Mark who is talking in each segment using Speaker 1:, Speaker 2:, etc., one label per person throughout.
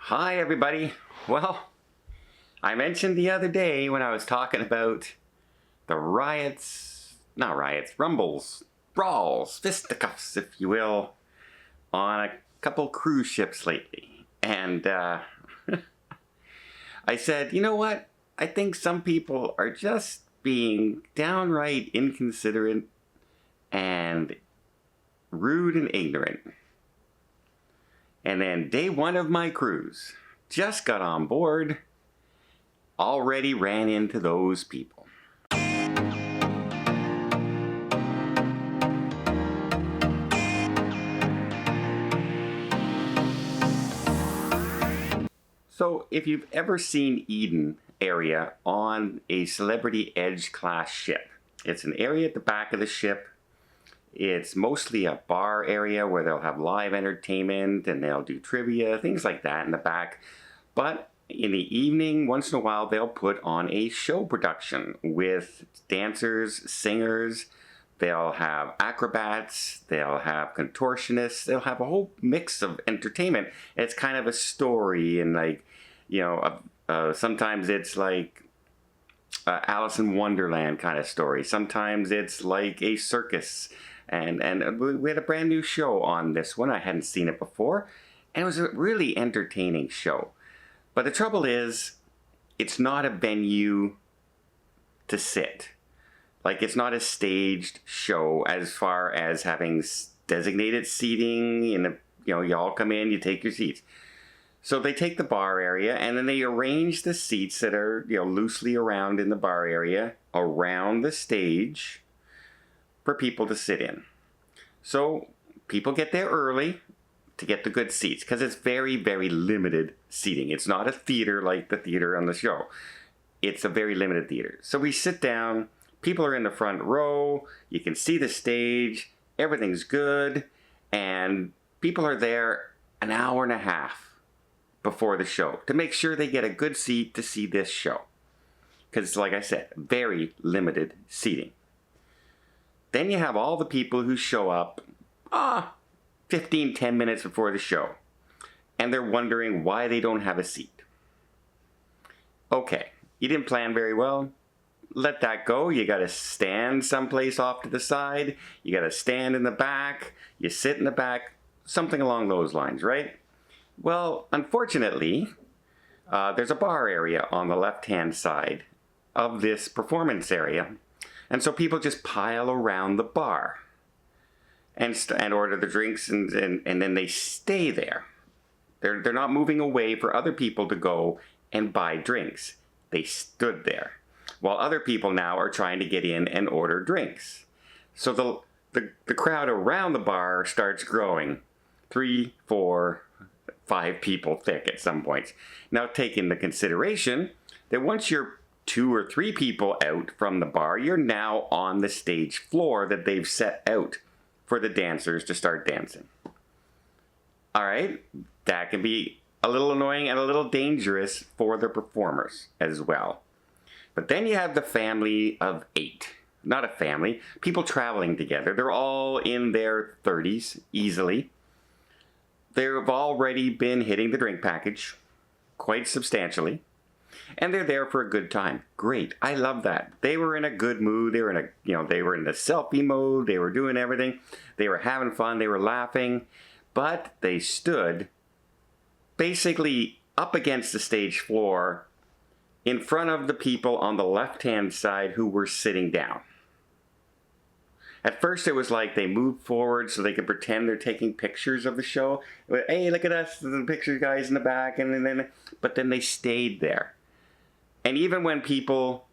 Speaker 1: Hi everybody. Well, I mentioned the other day when I was talking about the rumbles, brawls, fisticuffs, if you will, on a couple cruise ships lately. And I said, you know what? I think some people are just being downright inconsiderate and rude and ignorant. And then day one of my cruise, just got on board, already ran into those people. So if you've ever seen Eden area on a Celebrity Edge class ship, it's an area at the back of the ship. It's mostly a bar area where they'll have live entertainment and they'll do trivia, things like that in the back. But in the evening, once in a while, they'll put on a show production with dancers, singers. They'll have acrobats, they'll have contortionists, they'll have a whole mix of entertainment. It's kind of a story, and like, you know, sometimes it's like Alice in Wonderland kind of story. Sometimes it's like a circus. And we had a brand new show on this one. I hadn't seen it before. And it was a really entertaining show. But the trouble is, it's not a venue to sit. Like, it's not a staged show as far as having designated seating. You all come in, you take your seats. So they take the bar area and then they arrange the seats that are, loosely around in the bar area around the stage for people to sit in. So people get there early to get the good seats because it's very, very limited seating. It's not a theater like the theater on the show. It's a very limited theater. So we sit down, people are in the front row, you can see the stage, everything's good, and people are there an hour and a half before the show to make sure they get a good seat to see this show. Because like I said, very limited seating. Then you have all the people who show up 10 minutes before the show. And they're wondering why they don't have a seat. Okay, you didn't plan very well. Let that go. You got to stand someplace off to the side. You got to stand in the back. You sit in the back. Something along those lines, right? Well, unfortunately, there's a bar area on the left-hand side of this performance area. And so people just pile around the bar and order the drinks and then they stay there. They're not moving away for other people to go and buy drinks. They stood there while other people now are trying to get in and order drinks. So the crowd around the bar starts growing. 3, 4, 5 people thick at some points. Now take into consideration that once you're 2 or 3 people out from the bar, you're now on the stage floor that they've set out for the dancers to start dancing. All right, that can be a little annoying and a little dangerous for the performers as well. But then you have the family of 8. Not a family, people traveling together. They're all in their 30s, easily. They've already been hitting the drink package quite substantially. And they're there for a good time. Great. I love that. They were in a good mood. They were in the selfie mode. They were doing everything. They were having fun. They were laughing. But they stood basically up against the stage floor in front of the people on the left-hand side who were sitting down. At first it was like they moved forward so they could pretend they're taking pictures of the show. Hey, look at us, the picture guys in the back. But then they stayed there. And even when people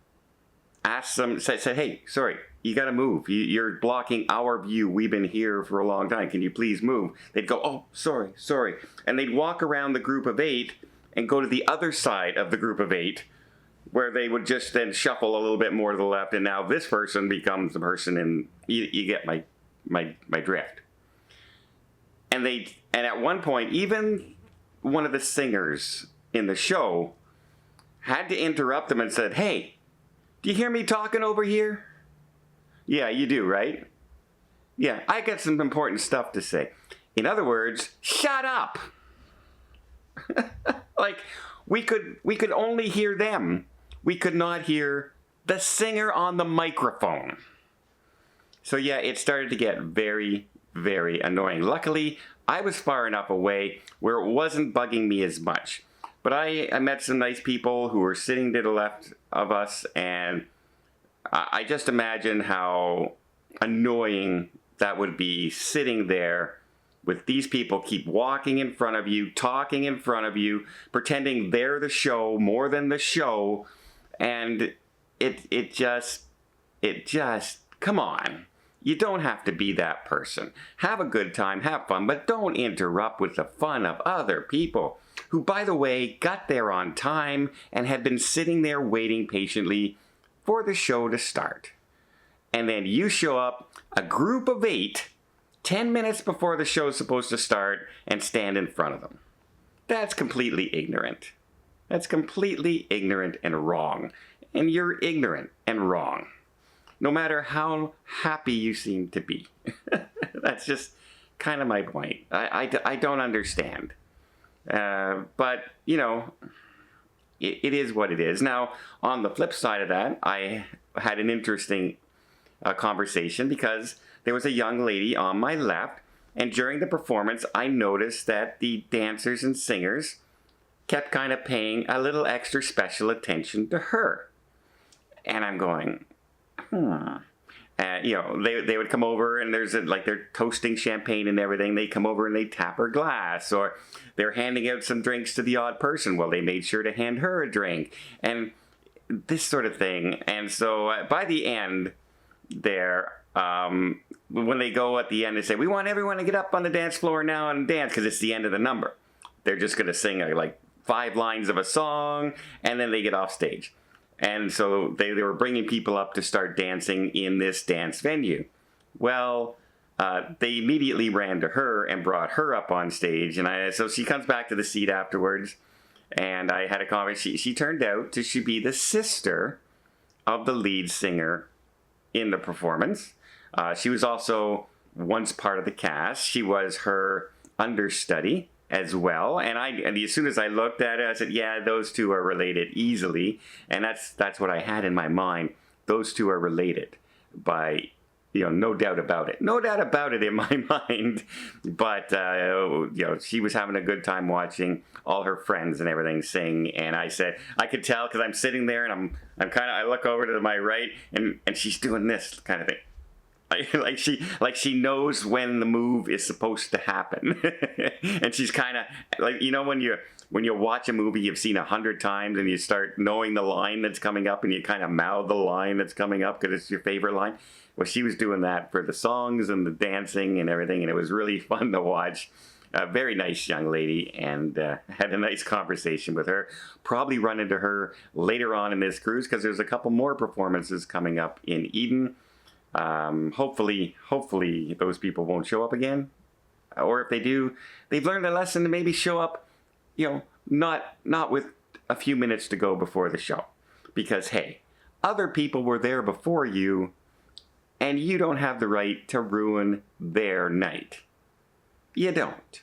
Speaker 1: asked them, said, hey, sorry, you got to move. You're blocking our view. We've been here for a long time. Can you please move? They'd go, oh, sorry. And they'd walk around the group of 8 and go to the other side of the group of 8 where they would just then shuffle a little bit more to the left. And now this person becomes the person, and you get my drift. And at one point, even one of the singers in the show had to interrupt them and said, hey, do you hear me talking over here? Yeah, you do, right? Yeah, I got some important stuff to say. In other words, shut up. we could only hear them. We could not hear the singer on the microphone. So yeah, it started to get very, very annoying. Luckily, I was far enough away where it wasn't bugging me as much. But I met some nice people who were sitting to the left of us, and I just imagine how annoying that would be, sitting there with these people keep walking in front of you, talking in front of you, pretending they're the show more than the show, and it just, come on. You don't have to be that person. Have a good time, have fun, but don't interrupt with the fun of other people who, by the way, got there on time and had been sitting there waiting patiently for the show to start. And then you show up, a group of 8, 10 minutes before the show's supposed to start, and stand in front of them. That's completely ignorant. That's completely ignorant and wrong. And you're ignorant and wrong, no matter how happy you seem to be. That's just kind of my point. I don't understand. But, you know, it is what it is. Now, on the flip side of that, I had an interesting conversation because there was a young lady on my left, and during the performance, I noticed that the dancers and singers kept kind of paying a little extra special attention to her. And I'm going, you know, they would come over, and like they're toasting champagne and everything. They come over and they tap her glass, or they're handing out some drinks to the odd person. Well, they made sure to hand her a drink, and this sort of thing. And so by the end there, when they go at the end and say, we want everyone to get up on the dance floor now and dance, because it's the end of the number. They're just going to sing like 5 lines of a song, and then they get off stage. And so they were bringing people up to start dancing in this dance venue. Well, they immediately ran to her and brought her up on stage. And so she comes back to the seat afterwards, and I had a conversation. She turned out to be the sister of the lead singer in the performance. She was also once part of the cast. She was her understudy as well, and as soon as I looked at it, I said, yeah, those two are related easily, and that's what I had in my mind. Those two are related by, you know, no doubt about it. No doubt about it in my mind. But, you know, she was having a good time watching all her friends and everything sing, and I said, I could tell, because I'm sitting there, and I look over to my right, and she's doing this kind of thing. like she knows when the move is supposed to happen. And she's kind of like, you know, when you watch a movie you've seen 100 times, and you start knowing the line that's coming up, and you kind of mouth the line that's coming up because it's your favorite line. Well, she was doing that for the songs and the dancing and everything, and it was really fun to watch. A very nice young lady, and had a nice conversation with her. Probably run into her later on in this cruise, because there's a couple more performances coming up in Eden. Hopefully those people won't show up again. Or if they do, they've learned a lesson to maybe show up, you know, not with a few minutes to go before the show. Because, hey, other people were there before you, and you don't have the right to ruin their night. You don't.